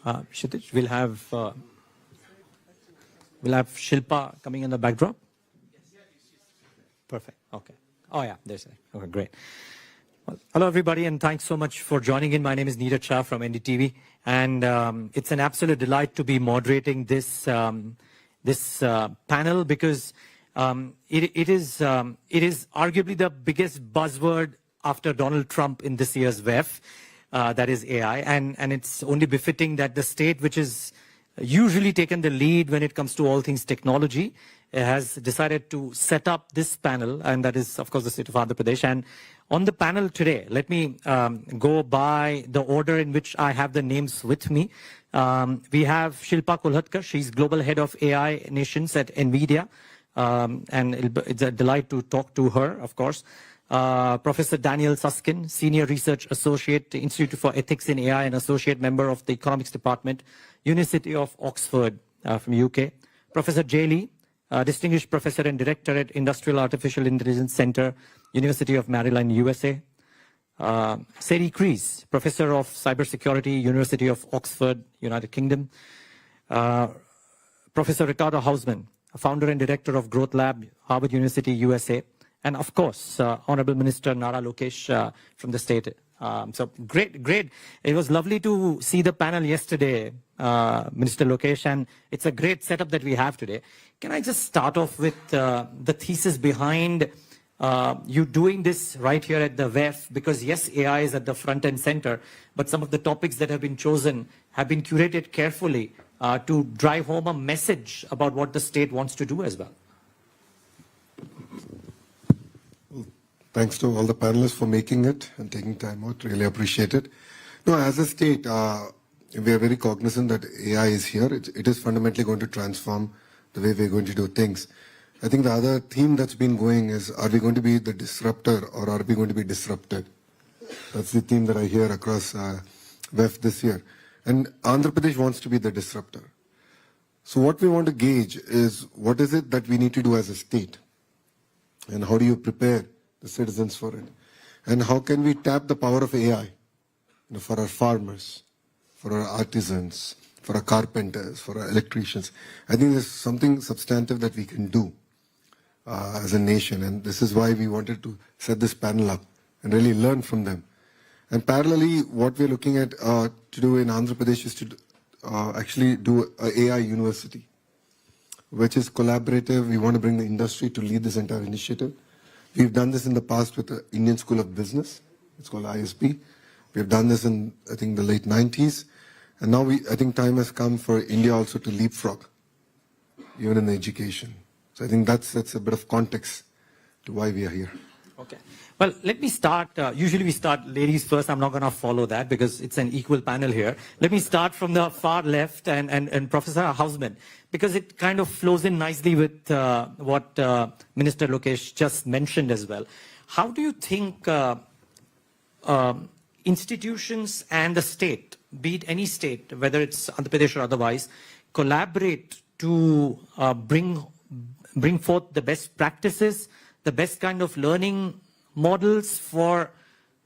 Kshitij, we'll have Shilpa coming in the backdrop. Perfect. Okay. Oh yeah, there's it. Okay, great. Well, hello everybody, and thanks so much for joining in. My name is Neeraj Shah from NDTV, and it's an absolute delight to be moderating this panel because it is arguably the biggest buzzword after Donald Trump in this year's WEF. That is AI, and it's only befitting that the state which is usually taken the lead when it comes to all things technology has decided to set up this panel, and that is of course the state of Andhra Pradesh. And on the panel today, let me go by the order in which I have the names with me. We have Shilpa Kolhatkar. She's Global Head of AI Nations at NVIDIA, and it's a delight to talk to her, of course. Professor Daniel Susskind, Senior Research Associate, Institute for Ethics in AI and Associate Member of the Economics Department, University of Oxford from UK. Professor Jay Lee, Distinguished Professor and Director at Industrial Artificial Intelligence Center, University of Maryland, USA. Seri Kreis, Professor of Cybersecurity, University of Oxford, United Kingdom. Professor Ricardo Hausman, Founder and Director of Growth Lab, Harvard University, USA. And of course, Honorable Minister Nara Lokesh from the state. So great. It was lovely to see the panel yesterday, Minister Lokesh, and it's a great setup that we have today. Can I just start off with the thesis behind you doing this right here at the WEF? Because yes, AI is at the front and center, but some of the topics that have been chosen have been curated carefully to drive home a message about what the state wants to do as well. Thanks to all the panelists for making it and taking time out. Really appreciate it. No, as a state, we are very cognizant that AI is here. It is fundamentally going to transform the way we're going to do things. I think the other theme that's been going is, are we going to be the disruptor or are we going to be disrupted? That's the theme that I hear across WEF this year. And Andhra Pradesh wants to be the disruptor. So what we want to gauge is, what is it that we need to do as a state? And how do you prepare the citizens for it? And how can we tap the power of AI for our farmers, for our artisans, for our carpenters, for our electricians? I think there's something substantive that we can do as a nation, and this is why we wanted to set this panel up and really learn from them. And parallelly, what we're looking at to do in Andhra Pradesh is to actually do an AI university, which is collaborative. We want to bring the industry to lead this entire initiative. We've done this in the past with the Indian School of Business. It's called ISB. We've done this in, I think, the late 90s. And now I think time has come for India also to leapfrog, even in the education. So I think that's a bit of context to why we are here. Okay. Well, let me start. Usually we start ladies first. I'm not going to follow that because it's an equal panel here. Let me start from the far left and Professor Hausman, because it kind of flows in nicely with what Minister Lokesh just mentioned as well. How do you think institutions and the state, be it any state, whether it's Andhra Pradesh or otherwise, collaborate to bring forth the best practices, the best kind of learning models for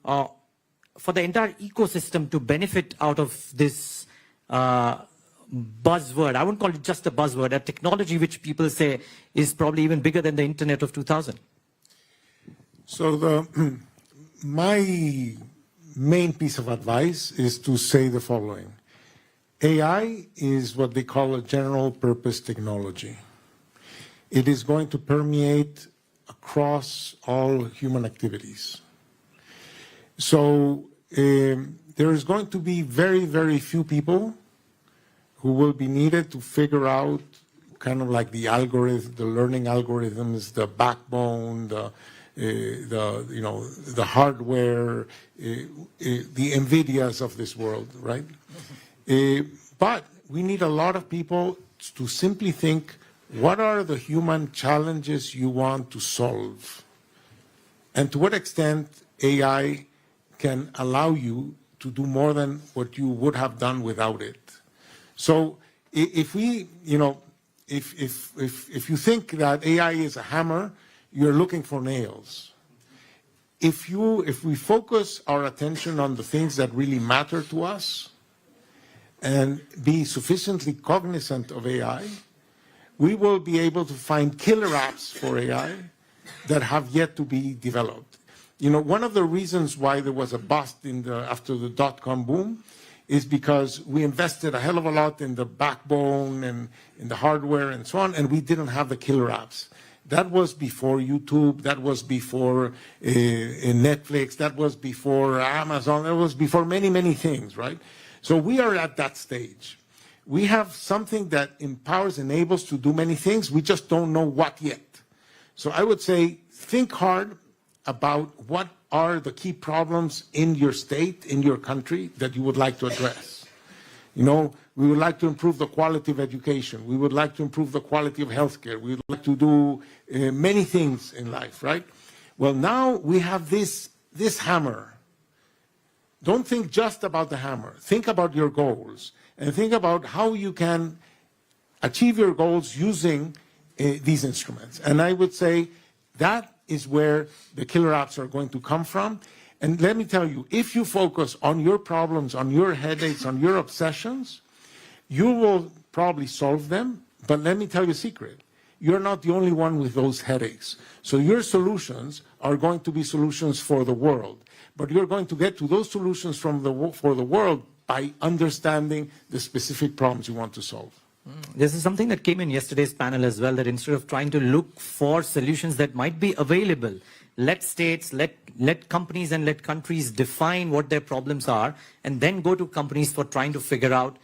the entire ecosystem to benefit out of this buzzword? I wouldn't call it just a buzzword, a technology which people say is probably even bigger than the internet of 2000. So my main piece of advice is to say the following. AI is what they call a general purpose technology. It is going to permeate across all human activities. So there is going to be very, very few people who will be needed to figure out kind of like the algorithm, the learning algorithms, the backbone, the hardware, the NVIDIAs of this world, right? But we need a lot of people to simply think, what are the human challenges you want to solve? And to what extent AI can allow you to do more than what you would have done without it. So if we, if you think that AI is a hammer, you're looking for nails. If we focus our attention on the things that really matter to us, and be sufficiently cognizant of AI, we will be able to find killer apps for AI that have yet to be developed. You know, one of the reasons why there was a bust after the dot-com boom is because we invested a hell of a lot in the backbone and in the hardware and so on, and we didn't have the killer apps. That was before YouTube, that was before Netflix, that was before Amazon, that was before many, many things, right? So we are at that stage. We have something that empowers, enables to do many things. We just don't know what yet. So I would say, think hard about what are the key problems in your state, in your country, that you would like to address. You know, we would like to improve the quality of education. We would like to improve the quality of healthcare. We would like to do many things in life, right? Well, now we have this hammer. Don't think just about the hammer. Think about your goals and think about how you can achieve your goals using these instruments. And I would say that is where the killer apps are going to come from. And let me tell you, if you focus on your problems, on your headaches, on your obsessions, you will probably solve them. But let me tell you a secret. You're not the only one with those headaches. So your solutions are going to be solutions for the world. But you're going to get to those solutions for the world by understanding the specific problems you want to solve. This is something that came in yesterday's panel as well, that instead of trying to look for solutions that might be available, let states, let companies and let countries define what their problems are, and then go to companies for trying to figure out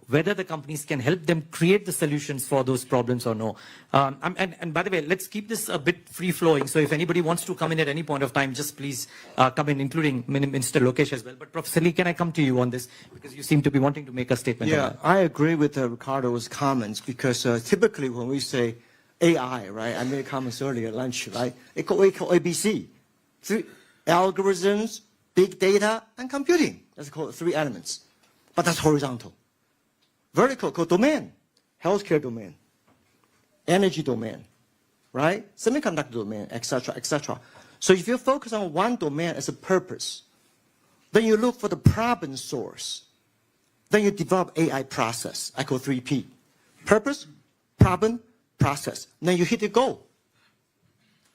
whether the companies can help them create the solutions for those problems or no. And by the way, let's keep this a bit free-flowing. So if anybody wants to come in at any point of time, just please come in, including Minister Lokesh as well. But Professor Lee, can I come to you on this? Because you seem to be wanting to make a statement. Yeah, on that. I agree with Ricardo's comments, because typically when we say AI, right, I made comments earlier at lunch, right, we call ABC. Three algorithms, big data, and computing. That's called 3 elements. But that's horizontal. Vertical called domain, healthcare domain, energy domain, right? Semiconductor domain, etc., etc. So if you focus on one domain as a purpose, then you look for the problem source. Then you develop AI process. I call 3P. Purpose, problem, process. Then you hit the goal.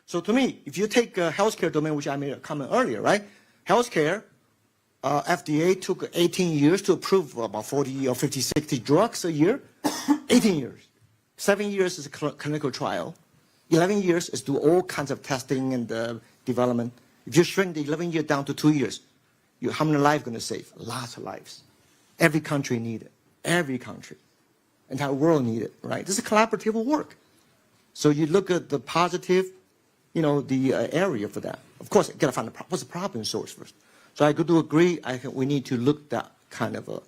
So to me, if you take a healthcare domain, which I made a comment earlier, right? Healthcare, FDA took 18 years to approve about 40 or 50, 60 drugs a year. 18 years. 7 years is a clinical trial. 11 years is do all kinds of testing and development. If you shrink the 11 years down to 2 years, how many lives going to save? Lots of lives. Every country need it. Every country. Entire world need it, right? This is collaborative work. So you look at the positive, you know, the area for that. Of course, you got to find what's the problem source first. So I do agree. I think we need to look at that kind of a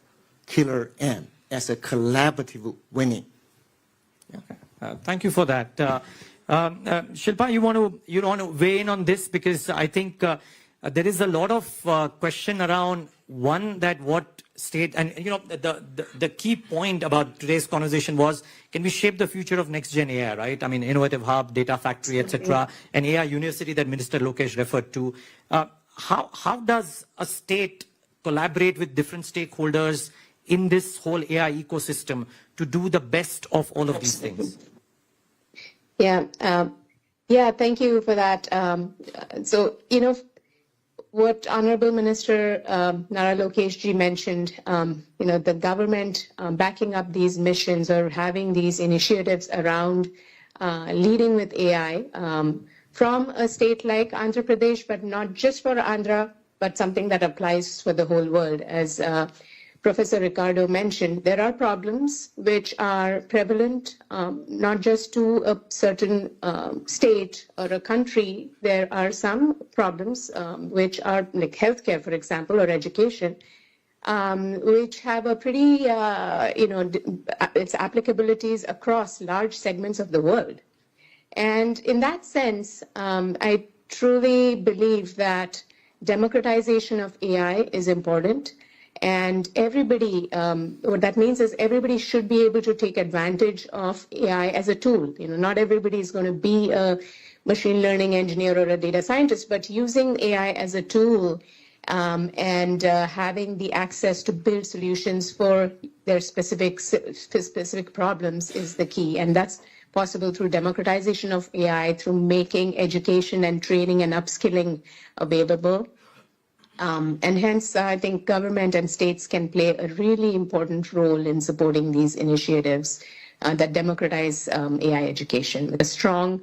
killer M as a collaborative winning. Yeah. Thank you for that. Shilpa, you want to weigh in on this, because I think there is a lot of question around that what state, and you know, the key point about today's conversation was, can we shape the future of next gen AI, right? I mean, innovative hub, data factory, etc., and AI university that Minister Lokesh referred to. How does a state collaborate with different stakeholders in this whole AI ecosystem to do the best of all of these things? Yeah, thank you for that. So, you know, what Honorable Minister Nara Lokesh ji mentioned, you know, the government backing up these missions or having these initiatives around leading with AI, from a state like Andhra Pradesh, but not just for Andhra, but something that applies for the whole world. As Professor Ricardo mentioned, there are problems which are prevalent, not just to a certain state or a country. There are some problems which are like healthcare, for example, or education, which have a pretty, you know, its applicabilities across large segments of the world. And in that sense, I truly believe that democratization of AI is important. And everybody, what that means is everybody should be able to take advantage of AI as a tool. You know, not everybody is going to be a machine learning engineer or a data scientist, but using AI as a tool and having the access to build solutions for their specific problems is the key. And that's possible through democratization of AI, through making education and training and upskilling available. And hence, I think government and states can play a really important role in supporting these initiatives that democratize AI education, with a strong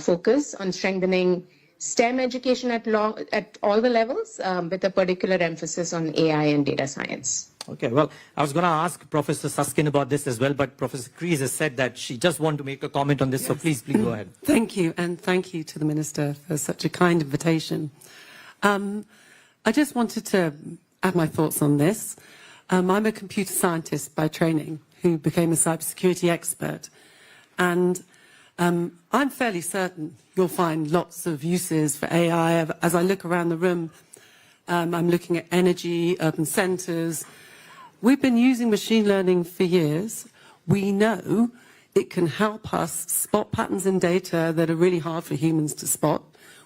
focus on strengthening STEM education at all the levels, with a particular emphasis on AI and data science. Okay, well, I was going to ask Professor Susskind about this as well, but Professor Kreis has said that she just wanted to make a comment on this, so please go ahead. Thank you, and thank you to the Minister for such a kind invitation. I just wanted to add my thoughts on this. I'm a computer scientist by training who became a cybersecurity expert, and I'm fairly certain you'll find lots of uses for AI. As I look around the room, I'm looking at energy, urban centres. We've been using machine learning for years. We know it can help us spot patterns in data that are really hard for humans to spot.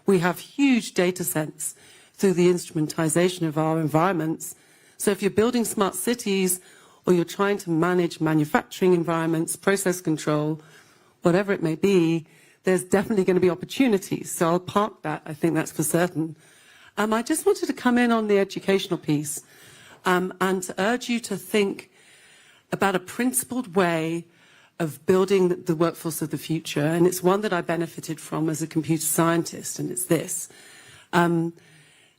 We have huge data sets through the instrumentization of our environments. So if you're building smart cities or you're trying to manage manufacturing environments, process control, whatever it may be, there's definitely going to be opportunities. So I'll park that. I think that's for certain. I just wanted to come in on the educational piece and to urge you to think about a principled way of building the workforce of the future. And it's one that I benefited from as a computer scientist, and it's this.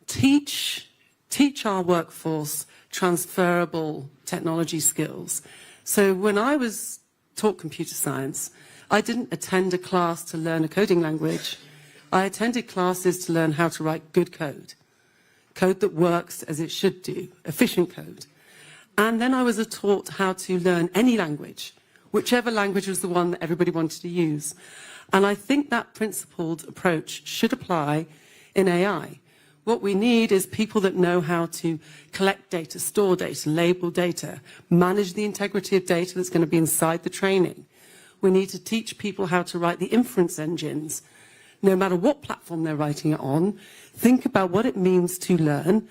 Teach our workforce transferable technology skills. So when I was taught computer science, I didn't attend a class to learn a coding language. I attended classes to learn how to write good code that works as it should do, efficient code. And then I was taught how to learn any language, whichever language was the one that everybody wanted to use. And I think that principled approach should apply in AI. What we need is people that know how to collect data, store data, label data, manage the integrity of data that's going to be inside the training. We need to teach people how to write the inference engines, no matter what platform they're writing it on. Think about what it means to learn,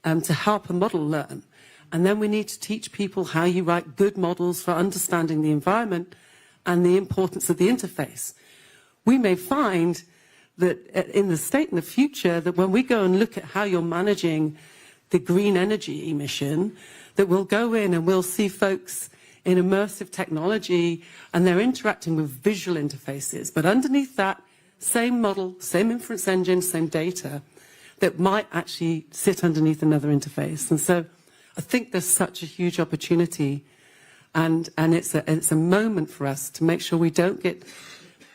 to help a model learn. And then we need to teach people how you write good models for understanding the environment and the importance of the interface. We may find that in the state in the future, that when we go and look at how you're managing the green energy emission, that we'll go in and we'll see folks in immersive technology and they're interacting with visual interfaces. But underneath that, same model, same inference engine, same data, that might actually sit underneath another interface. And so I think there's such a huge opportunity, and it's a moment for us to make sure we don't get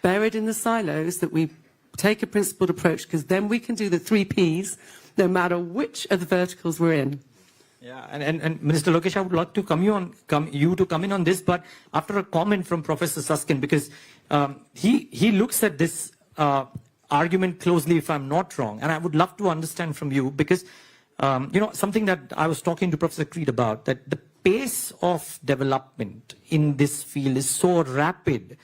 buried in the silos, that we take a principled approach, because then we can do the 3 Ps, no matter which of the verticals we're in. Yeah, and Minister Lokesh, I would like to come in on this, but after a comment from Professor Susskind, because he looks at this argument closely, if I'm not wrong, and I would love to understand from you, because something that I was talking to Professor Kreis about, that the pace of development in this field is so rapid.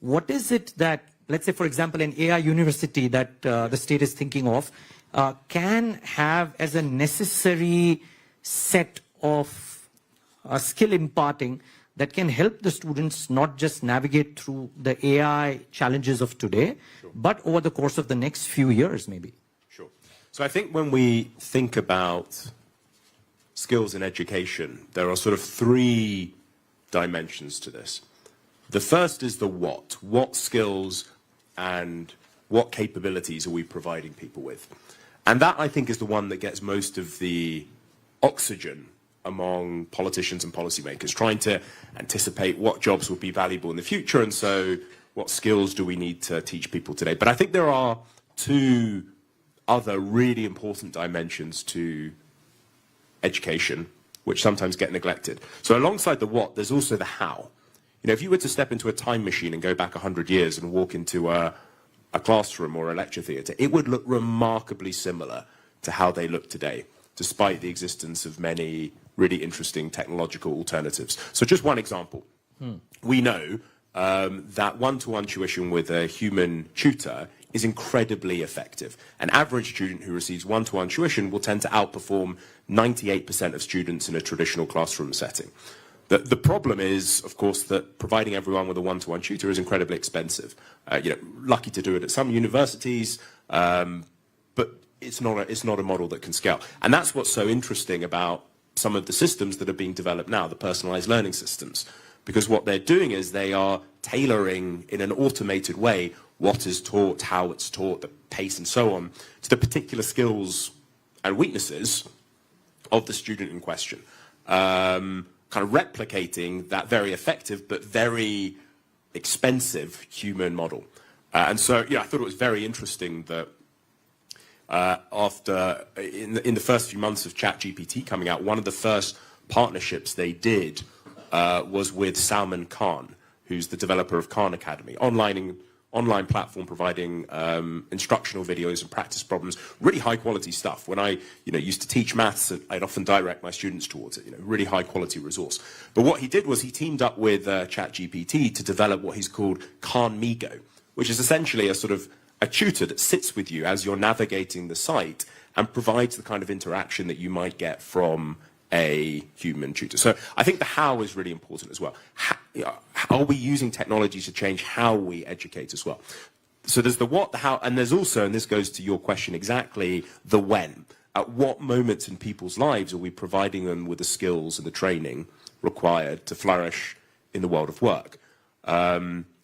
What is it that, let's say, for example, an AI university that the state is thinking of can have as a necessary set of skill imparting that can help the students not just navigate through the AI challenges of today, but over the course of the next few years, maybe? Sure. So I think when we think about skills in education, there are sort of 3 dimensions to this. The first is the what. What skills and what capabilities are we providing people with? And that, I think, is the one that gets most of the oxygen among politicians and policymakers, trying to anticipate what jobs will be valuable in the future, and so what skills do we need to teach people today. But I think there are 2 other really important dimensions to education, which sometimes get neglected. So alongside the what, there's also the how. If you were to step into a time machine and go back 100 years and walk into a classroom or a lecture theatre, it would look remarkably similar to how they look today, despite the existence of many really interesting technological alternatives. So just one example. We know that one-to-one tuition with a human tutor is incredibly effective. An average student who receives one-to-one tuition will tend to outperform 98% of students in a traditional classroom setting. The problem is, of course, that providing everyone with a one-to-one tutor is incredibly expensive. Lucky to do it at some universities, but it's not a model that can scale. And that's what's so interesting about some of the systems that are being developed now, the personalized learning systems. Because what they're doing is they are tailoring in an automated way what is taught, how it's taught, the pace and so on, to the particular skills and weaknesses of the student in question. Kind of replicating that very effective but very expensive human model. And so, I thought it was very interesting that in the first few months of ChatGPT coming out, one of the first partnerships they did was with Salman Khan, who's the developer of Khan Academy, online platform providing instructional videos and practice problems, really high quality stuff. When I used to teach maths, I'd often direct my students towards it, really high quality resource. But what he did was he teamed up with ChatGPT to develop what he's called Khan Migo, which is essentially a sort of a tutor that sits with you as you're navigating the site and provides the kind of interaction that you might get from a human tutor. So I think the how is really important as well. Are we using technology to change how we educate as well? So there's the what, the how, and there's also, and this goes to your question exactly, the when. At what moments in people's lives are we providing them with the skills and the training required to flourish in the world of work?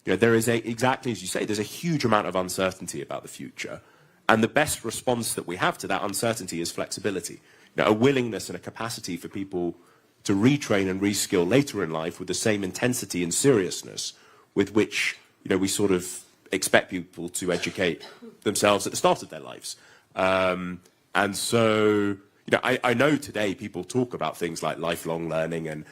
There is exactly as you say, there's a huge amount of uncertainty about the future. And the best response that we have to that uncertainty is flexibility. A willingness and a capacity for people to retrain and reskill later in life with the same intensity and seriousness with which we sort of expect people to educate themselves at the start of their lives. And so I know today people talk about things like lifelong learning and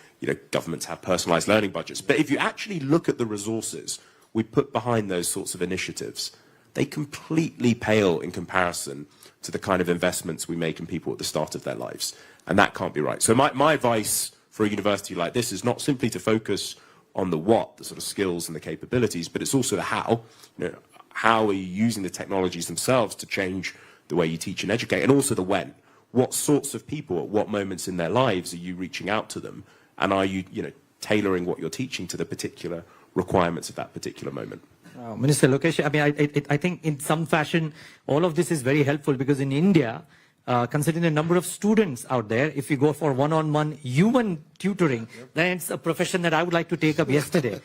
governments have personalized learning budgets, but if you actually look at the resources we put behind those sorts of initiatives, they completely pale in comparison to the kind of investments we make in people at the start of their lives. And that can't be right. So my advice for a university like this is not simply to focus on the what, the sort of skills and the capabilities, but it's also the how. How are you using the technologies themselves to change the way you teach and educate, and also the when. What sorts of people, at what moments in their lives are you reaching out to them? And are you, tailoring what you're teaching to the particular requirements of that particular moment? Minister Lokesh, I think in some fashion, all of this is very helpful because in India, considering the number of students out there, if you go for one-on-one human tutoring, then it's a profession that I would like to take up yesterday.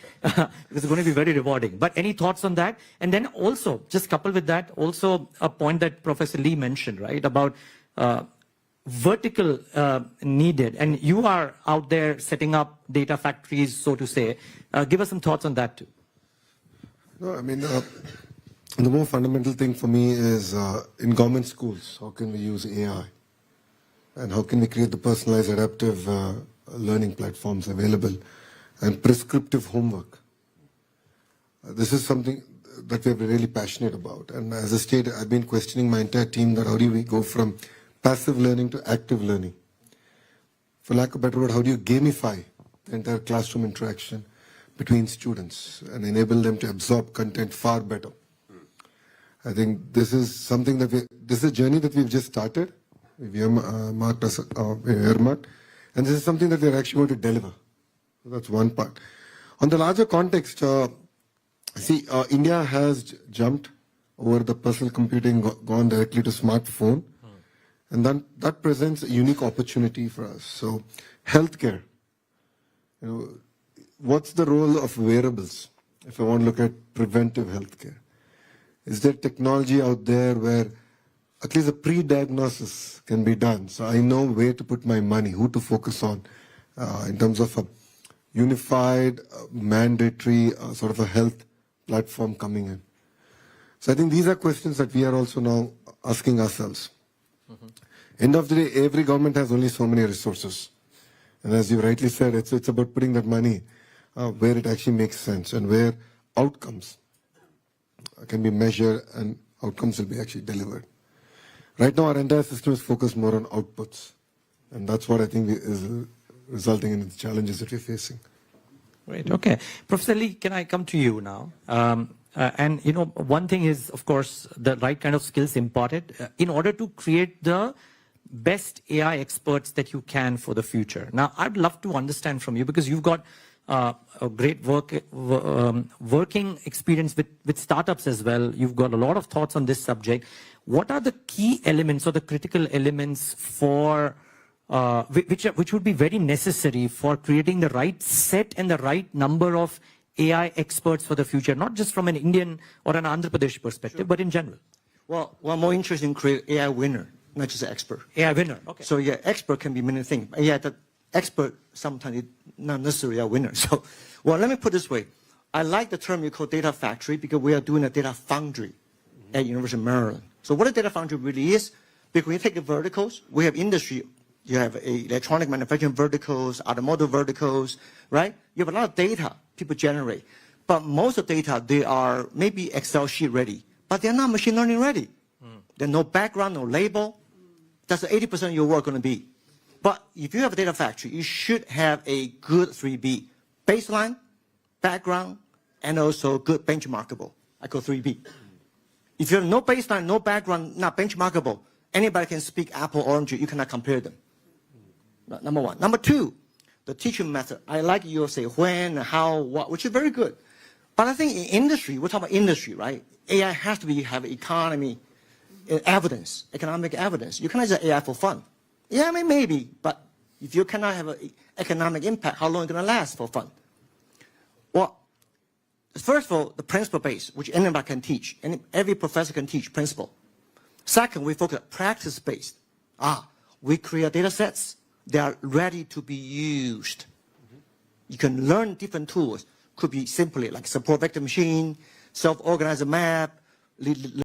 It's going to be very rewarding. But any thoughts on that? And then also, just coupled with that, also a point that Professor Lee mentioned, right, about vertical needed. And you are out there setting up data factories, so to say. Give us some thoughts on that too. No, the more fundamental thing for me is in government schools, how can we use AI? And how can we create the personalized adaptive learning platforms available and prescriptive homework? This is something that we're really passionate about. And as a state, I've been questioning my entire team that how do we go from passive learning to active learning? For lack of a better word, how do you gamify the entire classroom interaction between students and enable them to absorb content far better? I think this is something that this is a journey that we've just started. We've earmarked, and this is something that we're actually going to deliver. So that's one part. On the larger context, India has jumped over the personal computing, gone directly to smartphone, and then that presents a unique opportunity for us. So, healthcare. What's the role of wearables? If I want to look at preventive healthcare. Is there technology out there where at least a pre-diagnosis can be done? So I know where to put my money, who to focus on in terms of a unified, mandatory sort of a health platform coming in. So I think these are questions that we are also now asking ourselves. End of the day, every government has only so many resources. And as you rightly said, it's about putting that money where it actually makes sense and where outcomes can be measured and outcomes will be actually delivered. Right now, our entire system is focused more on outputs. And that's what I think is resulting in the challenges that we're facing. Great. Okay. Professor Lee, can I come to you now? And, you know, one thing is, of course, the right kind of skills imparted in order to create the best AI experts that you can for the future. Now, I'd love to understand from you, because you've got a great working experience with startups as well. You've got a lot of thoughts on this subject. What are the key elements or the critical elements for which would be very necessary for creating the right set and the right number of AI experts for the future, not just from an Indian or an Andhra Pradesh perspective, but in general? Well, we're more interested in create AI winner, not just an expert. AI winner, okay. So yeah, expert can be many things. Yeah, the expert sometimes is not necessarily a winner. So, well, let me put it this way. I like the term you call data factory because we are doing a data foundry at University of Maryland. So what a data foundry really is, because when you take the verticals, we have industry. You have electronic manufacturing verticals, automotive verticals, right? You have a lot of data people generate. But most of the data, they are maybe Excel sheet ready, but they're not machine learning ready. There's no background, no label. That's 80% of your work going to be. But if you have a data factory, you should have a good 3B. Baseline, background, and also good benchmarkable. I call 3B. If you have no baseline, no background, not benchmarkable, anybody can speak apple, orange, you cannot compare them. Number one. Number two, the teaching method. I like you say when, how, what, which is very good. But I think in industry, we're talking about industry, right? AI has to have economic evidence. You cannot say AI for fun. Yeah, I mean, maybe, but if you cannot have an economic impact, how long is it going to last for fun? Well, first of all, the principle base, which anybody can teach, and every professor can teach principle. Second, we focus on practice based. We create data sets. They are ready to be used. You can learn different tools. Could be simply like support vector machine, self-organizer map,